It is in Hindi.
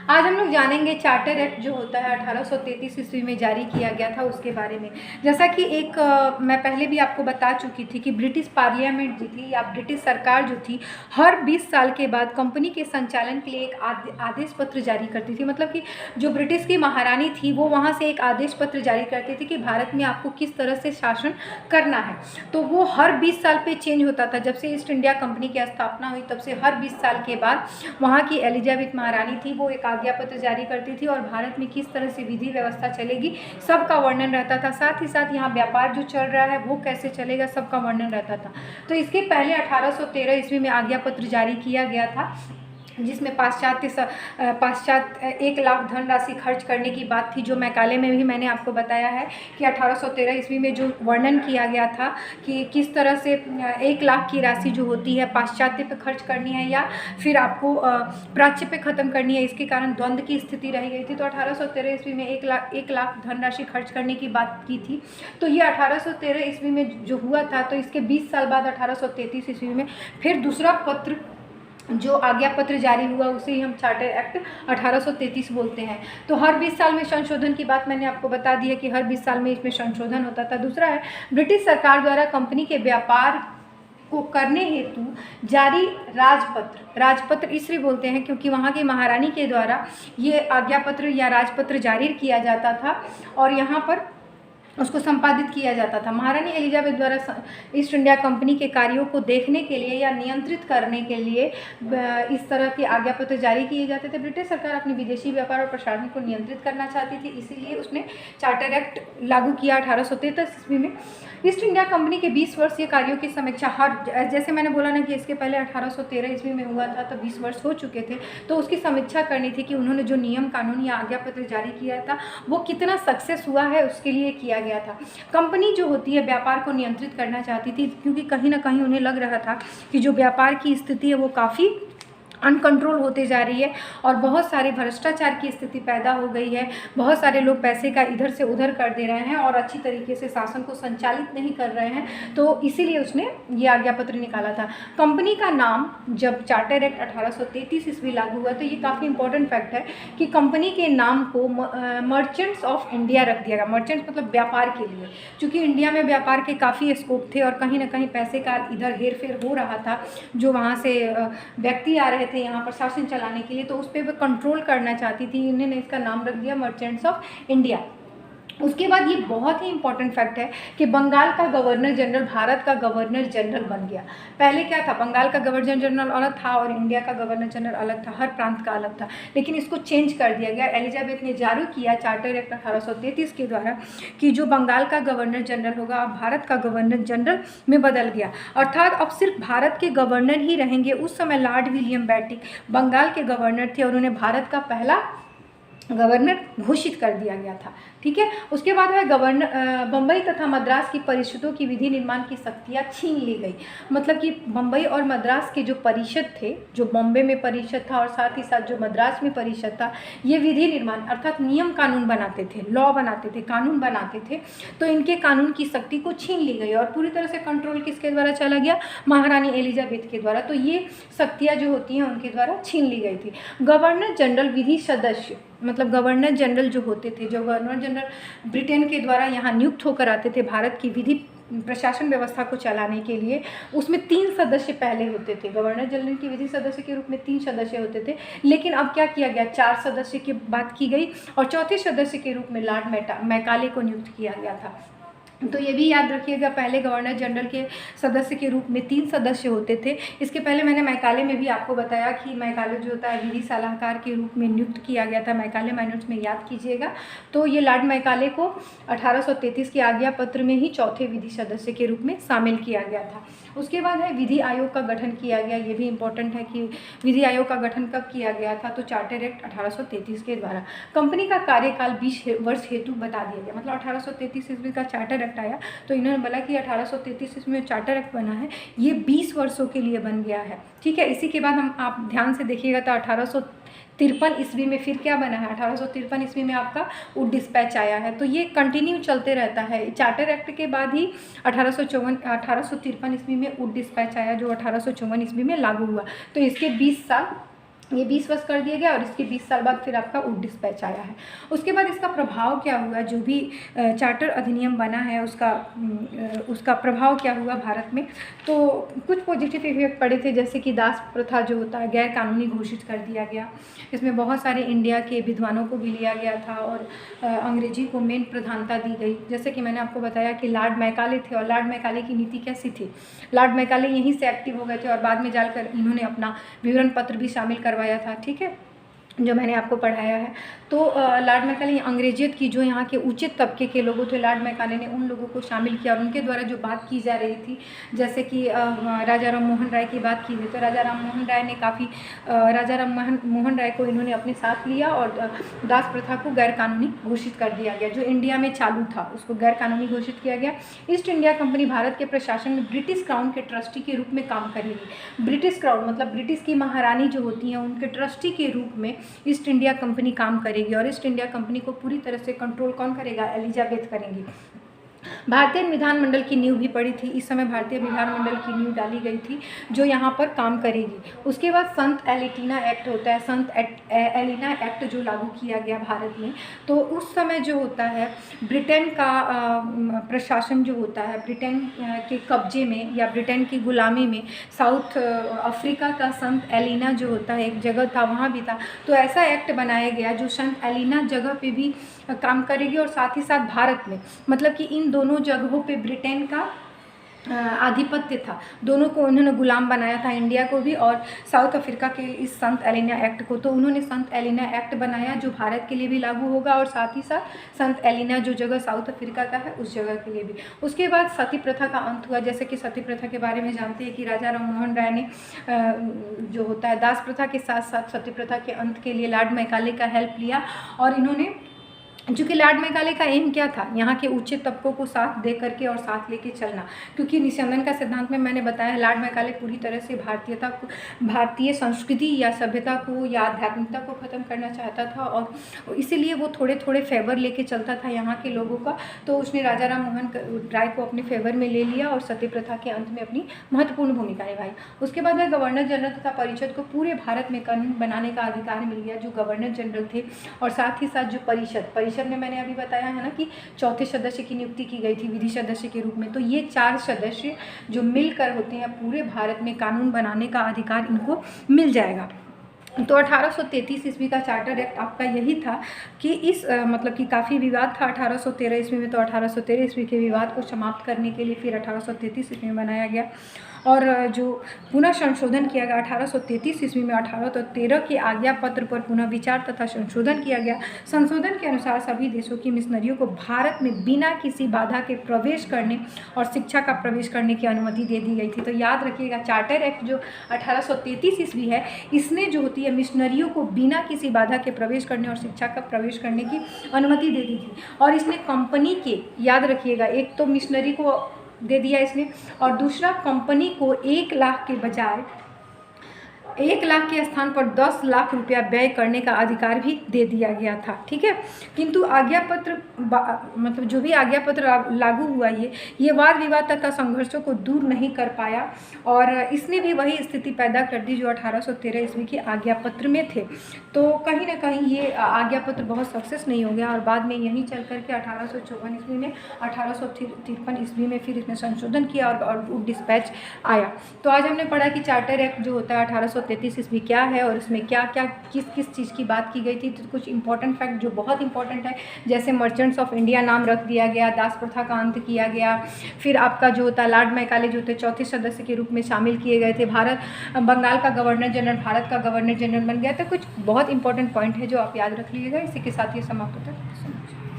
आज हम लोग जानेंगे चार्टर एक्ट जो होता है 1833 ईस्वी में जारी किया गया था उसके बारे में। जैसा कि मैं पहले भी आपको बता चुकी थी कि ब्रिटिश पार्लियामेंट जो थी या ब्रिटिश सरकार जो थी हर 20 साल के बाद कंपनी के संचालन के लिए एक आदेश पत्र जारी करती थी। मतलब कि जो ब्रिटिश की महारानी थी वो वहाँ से एक आदेश पत्र जारी करती थी कि भारत में आपको किस तरह से शासन करना है। तो वो हर 20 साल पे चेंज होता था। जब से ईस्ट इंडिया कंपनी की स्थापना हुई तब से हर 20 साल के बाद वहाँ की एलिजाबेथ महारानी थी वो एक आज्ञा पत्र जारी करती थी और भारत में किस तरह से विधि व्यवस्था चलेगी सबका वर्णन रहता था। साथ ही साथ यहाँ व्यापार जो चल रहा है वो कैसे चलेगा सबका वर्णन रहता था। तो इसके पहले 1813 ईस्वी में आज्ञा पत्र जारी किया गया था जिसमें पाश्चात्य 1 लाख धनराशि खर्च करने की बात थी, जो मैकाले में भी मैंने आपको बताया है कि 1813 ईस्वी में जो वर्णन किया गया था कि किस तरह से 1 लाख की राशि जो होती है पाश्चात्य पे खर्च करनी है या फिर आपको प्राच्य पे ख़त्म करनी है। इसके कारण द्वंद्व की स्थिति रह गई थी। तो 1813 ईस्वी में 1 लाख धनराशि खर्च करने की बात की थी। तो ये 1813 ईस्वी में जो हुआ था, तो इसके 20 साल बाद 1833 ईस्वी में फिर दूसरा पत्र जो आज्ञा पत्र जारी हुआ उसे ही हम चार्टर एक्ट 1833 बोलते हैं। तो हर 20 साल में संशोधन की बात मैंने आपको बता दी है कि हर 20 साल में इसमें संशोधन होता था। दूसरा है ब्रिटिश सरकार द्वारा कंपनी के व्यापार को करने हेतु जारी राजपत्र इसलिए बोलते हैं क्योंकि वहाँ की महारानी के द्वारा ये आज्ञा पत्र या राजपत्र जारी किया जाता था और यहाँ पर उसको संपादित किया जाता था। महारानी एलिजाबेथ द्वारा ईस्ट इंडिया कंपनी के कार्यों को देखने के लिए या नियंत्रित करने के लिए इस तरह के आज्ञा पत्र जारी किए जाते थे। ब्रिटिश सरकार अपने विदेशी व्यापार और प्रसारण को नियंत्रित करना चाहती थी, इसीलिए उसने चार्टर एक्ट लागू किया 1833 ईस्वी में। ईस्ट इंडिया कंपनी के 20 वर्षीय कार्यों की समीक्षा जैसे मैंने बोला ना कि इसके पहले 1813 ईस्वी में हुआ था तो 20 वर्ष हो चुके थे, तो उसकी समीक्षा करनी थी कि उन्होंने जो नियम कानून या आज्ञा पत्र जारी किया था वो कितना सक्सेस हुआ है, उसके लिए किया गया था। कंपनी जो होती है व्यापार को नियंत्रित करना चाहती थी क्योंकि कहीं ना कहीं उन्हें लग रहा था कि जो व्यापार की स्थिति है वो काफ़ी अनकंट्रोल होते जा रही है और बहुत सारे भ्रष्टाचार की स्थिति पैदा हो गई है। बहुत सारे लोग पैसे का इधर से उधर कर दे रहे हैं और अच्छी तरीके से शासन को संचालित नहीं कर रहे हैं, तो इसीलिए उसने ये आज्ञा पत्र निकाला था। कंपनी का नाम जब चार्टर एक्ट 1833 ईस्वी लागू हुआ तो ये काफ़ी इंपॉर्टेंट फैक्ट है कि कंपनी के नाम को मर्चेंट्स ऑफ इंडिया रख दिया गया। मर्चेंट्स मतलब व्यापार के लिए, चूँकि इंडिया में व्यापार के काफ़ी स्कोप थे और कहीं ना कहीं पैसे का इधर हेर फेर हो रहा था, जो वहाँ से व्यक्ति आ रहे थे यहाँ पर शासन चलाने के लिए, तो उस पर वो कंट्रोल करना चाहती थी। इन्होंने इसका नाम रख दिया मर्चेंट्स ऑफ इंडिया। उसके बाद ये बहुत ही इंपॉर्टेंट फैक्ट है कि बंगाल का गवर्नर जनरल भारत का गवर्नर जनरल बन गया। पहले क्या था, बंगाल का गवर्नर जनरल अलग था और इंडिया का गवर्नर जनरल अलग था, हर प्रांत का अलग था, लेकिन इसको चेंज कर दिया गया। एलिजाबेथ ने जारी किया चार्टर एक्ट 1833 के द्वारा कि जो बंगाल का गवर्नर जनरल होगा अब भारत का गवर्नर जनरल में बदल गया, अर्थात अब सिर्फ भारत के गवर्नर ही रहेंगे। उस समय लॉर्ड विलियम बेंटिक बंगाल के गवर्नर थे और उन्हें भारत का पहला गवर्नर घोषित कर दिया गया था। ठीक है, उसके बाद है बम्बई तथा मद्रास की परिषदों की विधि निर्माण की शक्तियाँ छीन ली गई। मतलब कि बम्बई और मद्रास के जो परिषद थे, जो बॉम्बे में परिषद था और साथ ही साथ जो मद्रास में परिषद था, ये विधि निर्माण अर्थात नियम कानून बनाते थे, लॉ बनाते थे, कानून बनाते थे, तो इनके कानून की शक्ति को छीन ली गई और पूरी तरह से कंट्रोल किसके द्वारा चला गया, महारानी एलिजाबेथ के द्वारा। तो ये शक्तियाँ जो होती हैं उनके द्वारा छीन ली गई थी। गवर्नर जनरल विधि सदस्य, मतलब गवर्नर जनरल जो होते थे, जो गवर्नर जनरल ब्रिटेन के द्वारा यहाँ नियुक्त होकर आते थे भारत की विधि प्रशासन व्यवस्था को चलाने के लिए, उसमें 3 सदस्य पहले होते थे। गवर्नर जनरल की विधि सदस्य के रूप में 3 सदस्य होते थे, लेकिन अब क्या किया गया, 4 सदस्य की बात की गई और चौथे सदस्य के रूप में लॉर्ड मैकाले को नियुक्त किया गया था। तो ये भी याद रखिएगा, पहले गवर्नर जनरल के सदस्य के रूप में 3 सदस्य होते थे। इसके पहले मैंने मैकाले में भी आपको बताया कि मैकाले जो होता है विधि सलाहकार के रूप में नियुक्त किया गया था। मैकाले माइनर्स में याद कीजिएगा। तो ये लॉर्ड मैकाले को 1833 के आज्ञा पत्र में ही चौथे विधि सदस्य के रूप में शामिल किया गया था। उसके बाद है विधि आयोग का गठन किया गया। ये भी इंपॉर्टेंट है कि विधि आयोग का गठन कब किया गया था, तो चार्टर एक्ट 1833 के द्वारा। कंपनी का कार्यकाल 20 वर्ष हेतु बता दिया गया। मतलब 1833 ईस्वी का चार्टर एक्ट आया तो इन्होंने बोला कि 1833 ईस्वी में चार्टर एक्ट बना है, ये 20 वर्षों के लिए बन गया है। ठीक है, इसी के बाद आप ध्यान से देखिएगा तो 1853 ईस्वी में फिर क्या बना है, 1853 ईस्वी में आपका वुड डिस्पैच आया है। तो ये कंटिन्यू चलते रहता है। चार्टर एक्ट के बाद ही 1853 ईस्वी में वुड डिस्पैच आया जो 1854 ईस्वी में लागू हुआ। तो इसके 20 साल ये 20 वर्ष कर दिया गया और इसके 20 साल बाद फिर आपका वुड डिस्पैच आया है। उसके बाद इसका प्रभाव क्या हुआ, जो भी चार्टर अधिनियम बना है उसका प्रभाव क्या हुआ भारत में, तो कुछ पॉजिटिव इफेक्ट पड़े थे, जैसे कि दास प्रथा जो होता है गैर कानूनी घोषित कर दिया गया। इसमें बहुत सारे इंडिया के विद्वानों को भी लिया गया था और अंग्रेजी को मेन प्रधानता दी गई। जैसे कि मैंने आपको बताया कि लॉर्ड मैकाले थे, और लॉर्ड मैकाले की नीति कैसी थी, लॉर्ड मैकाले यहीं से एक्टिव हो गए थे और बाद में जाकर इन्होंने अपना विवरण पत्र भी शामिल करवाया था, ठीक है, जो मैंने आपको पढ़ाया है। तो लॉर्ड मैकाले अंग्रेजियत की जो यहाँ के उचित तबके के लोगों थे, लॉर्ड मैकाले ने उन लोगों को शामिल किया और उनके द्वारा जो बात की जा रही थी, जैसे कि राजा राम मोहन राय की बात की गई, तो राजा राम मोहन राय ने राजा राम मोहन राय को इन्होंने अपने साथ लिया और दास प्रथा को गैर कानूनी घोषित कर दिया गया। जो इंडिया में चालू था उसको गैर कानूनी घोषित किया गया। ईस्ट इंडिया कंपनी भारत के प्रशासन में ब्रिटिश क्राउन के ट्रस्टी के रूप में काम करेगी। ब्रिटिश क्राउन मतलब ब्रिटिश की महारानी जो होती हैं उनके ट्रस्टी के रूप में ईस्ट इंडिया कंपनी काम करेगी, और ईस्ट इंडिया कंपनी को पूरी तरह से कंट्रोल कौन करेगा, एलिजाबेथ करेंगी। भारतीय विधानमंडल की नींव भी पड़ी थी, इस समय भारतीय विधानमंडल की नींव डाली गई थी जो यहाँ पर काम करेगी। उसके बाद संत एलिटीना एक्ट होता है, संत एलिना एक्ट जो लागू किया गया भारत में। तो उस समय जो होता है ब्रिटेन का प्रशासन जो होता है, ब्रिटेन के कब्जे में या ब्रिटेन की गुलामी में साउथ अफ्रीका का संत एलिना जो होता है एक जगह था, वहाँ भी था। तो ऐसा एक्ट बनाया गया जो संत एलिना जगह पे भी काम करेगी और साथ ही साथ भारत में, मतलब कि इन दोनों जगहों पे ब्रिटेन का आधिपत्य था, दोनों को उन्होंने गुलाम बनाया था, इंडिया को भी और साउथ अफ्रीका के इस संत एलिना एक्ट को। तो उन्होंने संत एलिना एक्ट बनाया जो भारत के लिए भी लागू होगा और साथ ही साथ संत एलिना जो जगह साउथ अफ्रीका का है उस जगह के लिए भी। उसके बाद सती प्रथा का अंत हुआ। जैसे कि सती प्रथा के बारे में जानते हैं कि राजा राम मोहन राय ने जो होता है दास प्रथा के साथ साथ सती प्रथा के अंत के लिए लॉर्ड मैकाले का हेल्प लिया, और इन्होंने चूँकि लॉर्ड मैकाले का एम क्या था, यहाँ के उच्च तबकों को साथ दे करके और साथ लेके चलना, क्योंकि निस्यंदन का सिद्धांत में मैंने बताया लॉर्ड मैकाले पूरी तरह से भारतीय संस्कृति या सभ्यता को या आध्यात्मिकता को ख़त्म करना चाहता था, और इसीलिए वो थोड़े थोड़े फेवर लेके चलता था यहाँ के लोगों का। तो उसने राजा राम मोहन राय को अपने फेवर में ले लिया और सती प्रथा के अंत में अपनी महत्वपूर्ण भूमिका निभाई। उसके बाद में गवर्नर जनरल तथा परिषद को पूरे भारत में कानून बनाने का अधिकार मिल गया, जो गवर्नर जनरल थे, और साथ ही साथ जो परिषद में मैंने अभी बताया है ना कि चौथे सदस्य की नियुक्ति की गई थी विधि सदस्य के रूप में। तो ये 4 सदस्य जो मिलकर होते हैं पूरे भारत में कानून बनाने का अधिकार इनको मिल जाएगा। तो 1833 ईस्वी का चार्टर एक्ट आपका यही था कि इस मतलब कि काफ़ी विवाद था 1813 ईस्वी में, तो 1813 ईस्वी के विवाद को समाप्त करने के लिए फिर 1833 ईस्वी में बनाया गया, और जो पुनः संशोधन किया गया 1833 ईस्वी में 1813 के आज्ञा पत्र पर पुनः विचार तथा संशोधन किया गया। संशोधन के अनुसार सभी देशों की मिशनरियों को भारत में बिना किसी बाधा के प्रवेश करने और शिक्षा का प्रवेश करने की अनुमति दे दी गई थी। तो याद रखिएगा चार्टर एक्ट जो 1833 ईस्वी है, इसने जो होती है मिशनरियों को बिना किसी बाधा के प्रवेश करने और शिक्षा का प्रवेश करने की अनुमति दे दी थी। और इसने कंपनी के, याद रखिएगा, एक तो मिशनरी को दे दिया इसने, और दूसरा कंपनी को 1 लाख के बजाय 1 लाख के स्थान पर 10 लाख रुपया व्यय करने का अधिकार भी दे दिया गया था, ठीक है। किंतु आज्ञा पत्र मतलब जो भी आज्ञा पत्र लागू हुआ ये वाद विवाद तथा संघर्षों को दूर नहीं कर पाया, और इसने भी वही स्थिति पैदा कर दी जो 1813 ईस्वी के आज्ञा पत्र में थे। तो कहीं ना कहीं ये आज्ञा पत्र बहुत सक्सेस नहीं हो गया, और बाद में यहीं चल करके 1854 ईस्वी में 1853 ईस्वी में फिर इसमें संशोधन किया और डिस्पैच आया। तो आज हमने पढ़ा कि चार्टर एक्ट जो होता है 1833 ईस्वी क्या है और इसमें क्या क्या किस चीज़ की बात की गई थी। तो कुछ इंपॉर्टेंट फैक्ट जो बहुत इंपॉर्टेंट है, जैसे मर्चेंट्स ऑफ इंडिया नाम रख दिया गया, दास प्रथा का अंत किया गया, फिर आपका जो होता है लॉर्ड मैकाले जो थे चौथे सदस्य के रूप में शामिल किए गए थे, बंगाल का गवर्नर जनरल भारत का गवर्नर जनरल बन गया। तो कुछ बहुत इंपॉर्टेंट पॉइंट है जो आप याद रख लीजिएगा। इसी के साथ ये समाप्त होता है।